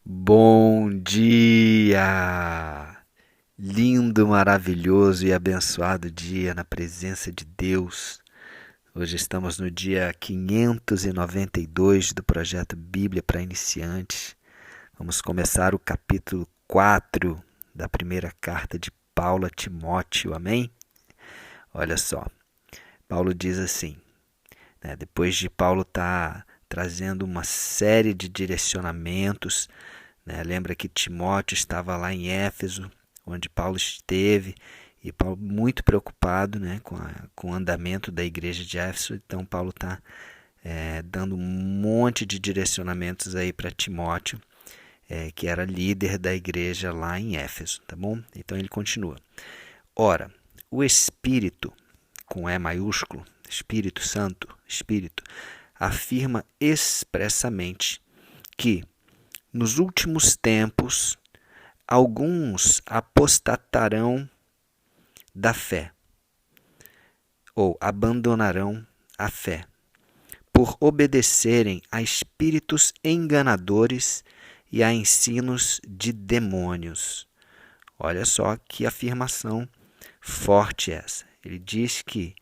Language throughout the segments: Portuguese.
Bom dia! Lindo, maravilhoso e abençoado dia na presença de Deus. Hoje estamos no dia 592 do projeto Bíblia para Iniciantes. Vamos começar o capítulo 4 da primeira carta de Paulo a Timóteo. Amém? Olha só, Paulo diz assim, depois de Paulo estar trazendo uma série de direcionamentos. Lembra que Timóteo estava lá em Éfeso, onde Paulo esteve, e Paulo muito preocupado, com o andamento da igreja de Éfeso. Então Paulo está dando um monte de direcionamentos aí para Timóteo, que era líder da igreja lá em Éfeso, tá bom? Então ele continua. Ora, o Espírito, com E maiúsculo, Espírito Santo, Espírito, afirma expressamente que nos últimos tempos, alguns apostatarão da fé, ou abandonarão a fé, por obedecerem a espíritos enganadores e a ensinos de demônios. Olha só que afirmação forte essa. Ele diz que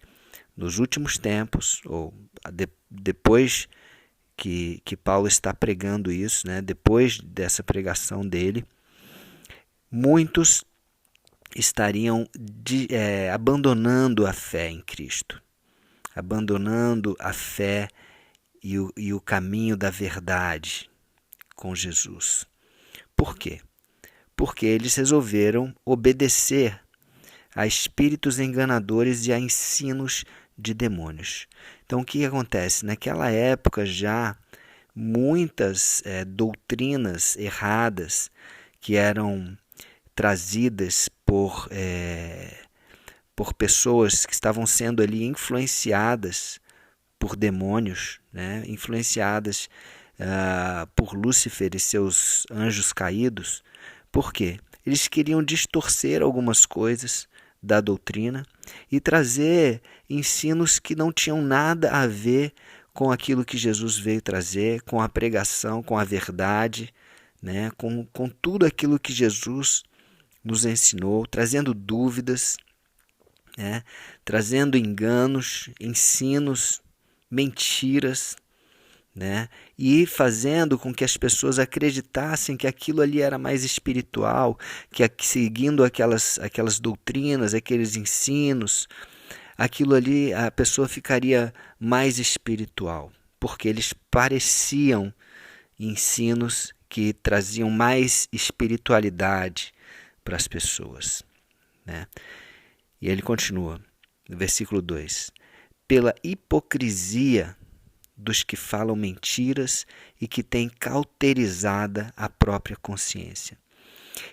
nos últimos tempos, ou depois que Paulo está pregando isso, depois dessa pregação dele, muitos estariam abandonando a fé em Cristo, abandonando a fé e o caminho da verdade com Jesus. Por quê? Porque eles resolveram obedecer a espíritos enganadores e a ensinos de demônios. Então, o que acontece? Naquela época já, muitas doutrinas erradas que eram trazidas por pessoas que estavam sendo ali influenciadas por demônios, influenciadas por Lúcifer e seus anjos caídos. Por quê? Eles queriam distorcer algumas coisas da doutrina e trazer ensinos que não tinham nada a ver com aquilo que Jesus veio trazer, com a pregação, com a verdade, com tudo aquilo que Jesus nos ensinou, trazendo dúvidas, trazendo enganos, ensinos, mentiras, e fazendo com que as pessoas acreditassem que aquilo ali era mais espiritual, que seguindo aquelas doutrinas, aqueles ensinos, aquilo ali a pessoa ficaria mais espiritual, porque eles pareciam ensinos que traziam mais espiritualidade para as pessoas. E ele continua, no versículo 2, pela hipocrisia dos que falam mentiras e que têm cauterizada a própria consciência.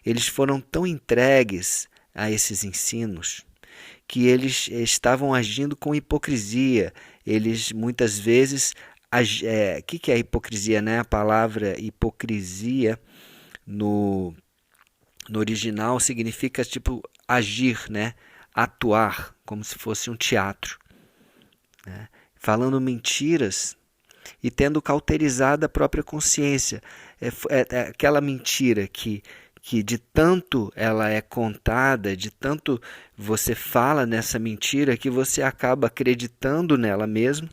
Eles foram tão entregues a esses ensinos que eles estavam agindo com hipocrisia. Eles muitas vezes... O que é hipocrisia? A palavra hipocrisia no original significa tipo agir, atuar, como se fosse um teatro. Falando mentiras e tendo cauterizado a própria consciência. É aquela mentira que de tanto ela é contada, de tanto você fala nessa mentira, que você acaba acreditando nela mesmo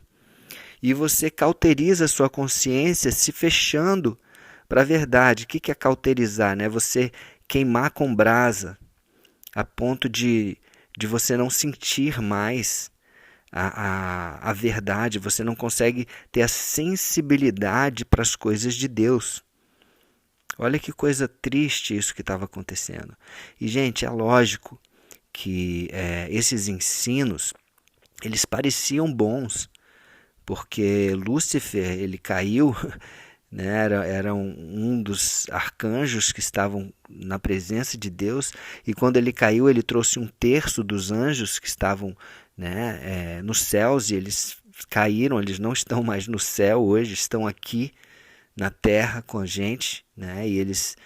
e você cauteriza a sua consciência se fechando para a verdade. O que é cauterizar? Você queimar com brasa a ponto de você não sentir mais a verdade, você não consegue ter a sensibilidade para as coisas de Deus. Olha que coisa triste isso que estava acontecendo. E, gente, é lógico que esses ensinos, eles pareciam bons, porque Lúcifer, ele caiu, era um dos arcanjos que estavam na presença de Deus, e quando ele caiu, ele trouxe um terço dos anjos que estavam nos céus, e eles caíram, eles não estão mais no céu hoje, estão aqui na terra com a gente, e eles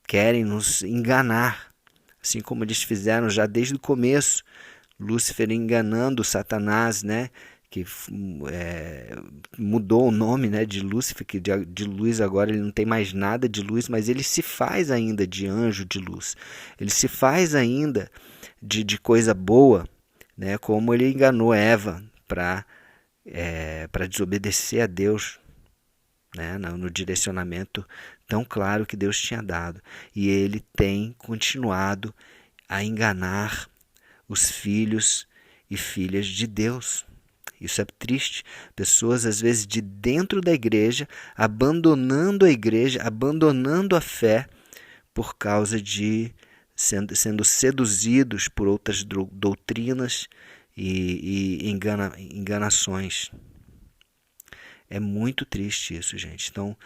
querem nos enganar, assim como eles fizeram já desde o começo, Lúcifer enganando Satanás, que mudou o nome, né, de Lúcifer, que de luz agora ele não tem mais nada de luz, mas ele se faz ainda de anjo de luz. Ele se faz ainda de coisa boa, né, como ele enganou Eva para desobedecer a Deus, né, no direcionamento tão claro que Deus tinha dado. E ele tem continuado a enganar os filhos e filhas de Deus. Isso é triste. Pessoas, às vezes, de dentro da igreja, abandonando a igreja, abandonando a fé, por causa de sendo seduzidos por outras doutrinas e enganações. É muito triste isso, gente. Então,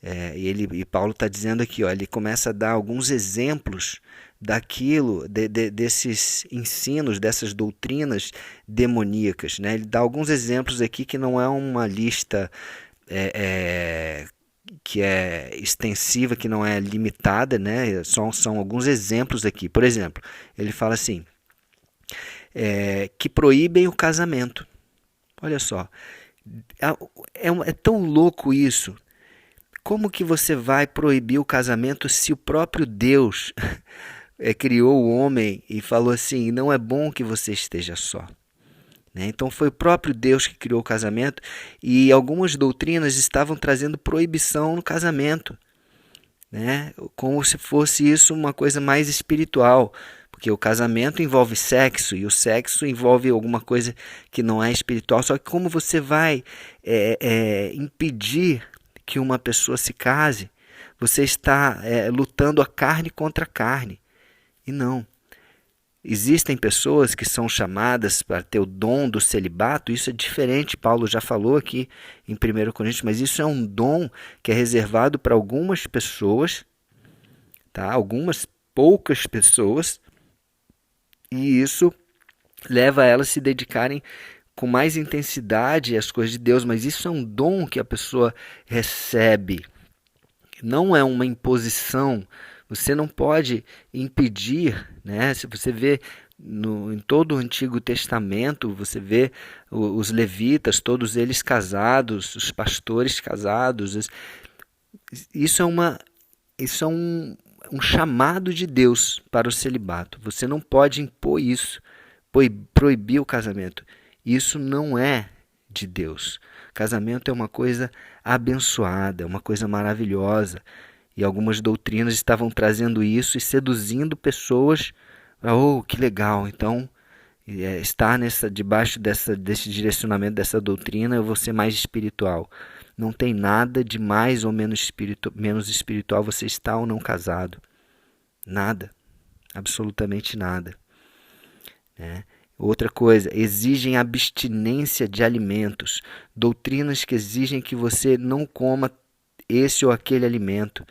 e Paulo está dizendo aqui, ó, ele começa a dar alguns exemplos daquilo, desses ensinos, dessas doutrinas demoníacas, né? Ele dá alguns exemplos aqui que não é uma lista que é extensiva, que não é limitada, né? São alguns exemplos aqui. Por exemplo, ele fala assim, que proíbem o casamento. Olha só, é tão louco isso. Como que você vai proibir o casamento se o próprio Deus criou o homem e falou assim, não é bom que você esteja só? Né? Então foi o próprio Deus que criou o casamento e algumas doutrinas estavam trazendo proibição no casamento, né? Como se fosse isso uma coisa mais espiritual, porque o casamento envolve sexo e o sexo envolve alguma coisa que não é espiritual. Só que como você vai impedir que uma pessoa se case, você está lutando a carne contra a carne. E não. Existem pessoas que são chamadas para ter o dom do celibato, isso é diferente, Paulo já falou aqui em 1 Coríntios, mas isso é um dom que é reservado para algumas pessoas, tá? Algumas poucas pessoas, e isso leva a elas a se dedicarem com mais intensidade às coisas de Deus, mas isso é um dom que a pessoa recebe, não é uma imposição. Você não pode impedir, né? Se você vê em todo o Antigo Testamento, você vê os levitas, todos eles casados, os pastores casados. Isso é um chamado de Deus para o celibato. Você não pode impor isso, proibir o casamento. Isso não é de Deus. Casamento é uma coisa abençoada, é uma coisa maravilhosa. E algumas doutrinas estavam trazendo isso e seduzindo pessoas. Oh, que legal! Então, estar debaixo desse direcionamento, dessa doutrina, eu vou ser mais espiritual. Não tem nada de mais ou menos espiritual você estar ou não casado. Nada. Absolutamente nada. Né? Outra coisa, exigem abstinência de alimentos. Doutrinas que exigem que você não coma esse ou aquele alimento.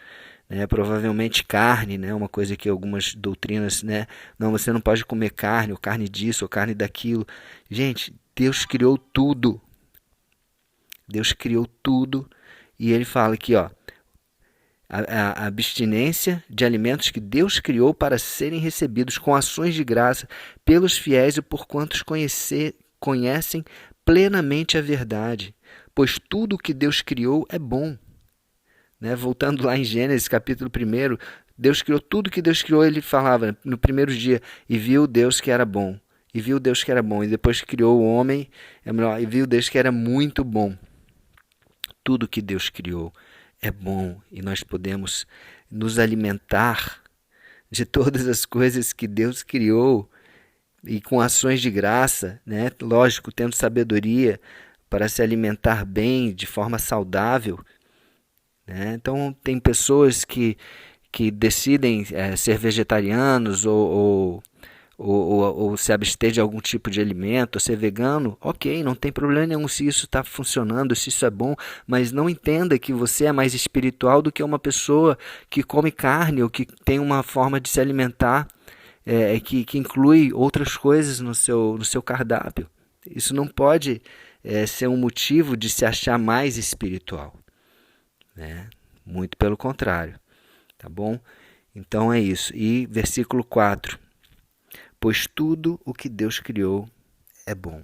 Né? Provavelmente carne, né? Uma coisa que algumas doutrinas, né? Não, você não pode comer carne, ou carne disso, ou carne daquilo. Gente, Deus criou tudo. Deus criou tudo. E ele fala aqui, ó, a abstinência de alimentos que Deus criou para serem recebidos com ações de graça pelos fiéis e por quantos conhecem plenamente a verdade, pois tudo o que Deus criou é bom. Né? Voltando lá em Gênesis capítulo 1, Deus criou tudo que Deus criou, ele falava no primeiro dia, e viu Deus que era bom, e viu Deus que era bom, e depois criou o homem, e viu Deus que era muito bom. Tudo que Deus criou é bom e nós podemos nos alimentar de todas as coisas que Deus criou e com ações de graça, né? Lógico, tendo sabedoria para se alimentar bem, de forma saudável. Né? Então, tem pessoas que decidem ser vegetarianos ou se abster de algum tipo de alimento, ou ser vegano, ok, não tem problema nenhum se isso está funcionando, se isso é bom, mas não entenda que você é mais espiritual do que uma pessoa que come carne ou que tem uma forma de se alimentar que inclui outras coisas no seu cardápio. Isso não pode ser um motivo de se achar mais espiritual. Né? Muito pelo contrário. Tá bom? Então é isso. E versículo 4. Pois tudo o que Deus criou é bom.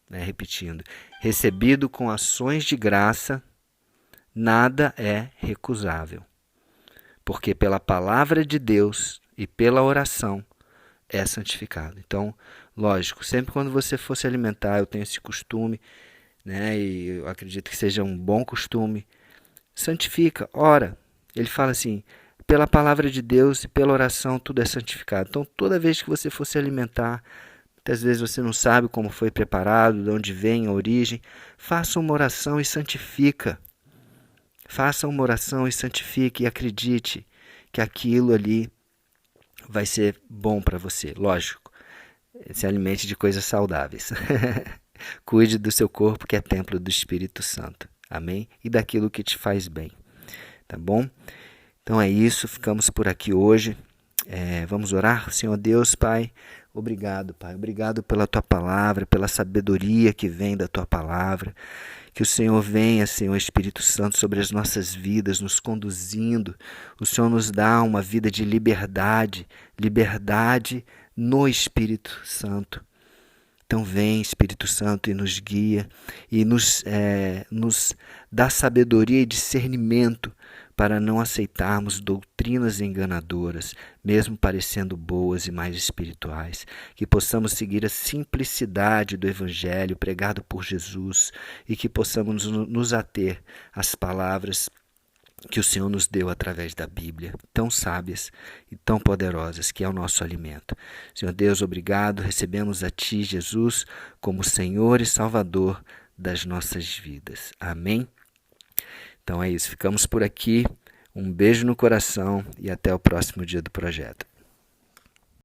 né? Repetindo, recebido com ações de graça, nada é recusável, porque pela palavra de Deus e pela oração é santificado. Então, lógico, sempre quando você for se alimentar, eu tenho esse costume, né? E eu acredito que seja um bom costume, santifica, ora. Ele fala assim, pela palavra de Deus e pela oração tudo é santificado. Então, toda vez que você for se alimentar, muitas vezes você não sabe como foi preparado, de onde vem a origem, faça uma oração e santifica. Faça uma oração e santifique e acredite que aquilo ali vai ser bom para você. Lógico, se alimente de coisas saudáveis. Cuide do seu corpo, que é templo do Espírito Santo. Amém? E daquilo que te faz bem. Tá bom? Então é isso, ficamos por aqui hoje. Vamos orar? Senhor Deus, Pai, obrigado, Pai. Obrigado pela Tua palavra, pela sabedoria que vem da Tua palavra. Que o Senhor venha, Senhor Espírito Santo, sobre as nossas vidas, nos conduzindo. O Senhor nos dá uma vida de liberdade, liberdade no Espírito Santo. Então vem, Espírito Santo, e nos guia, e nos dá sabedoria e discernimento para não aceitarmos doutrinas enganadoras, mesmo parecendo boas e mais espirituais. Que possamos seguir a simplicidade do Evangelho pregado por Jesus e que possamos nos ater às palavras que o Senhor nos deu através da Bíblia, tão sábias e tão poderosas, que é o nosso alimento. Senhor Deus, obrigado, recebemos a Ti, Jesus, como Senhor e Salvador das nossas vidas. Amém? Então é isso, ficamos por aqui. Um beijo no coração e até o próximo dia do projeto.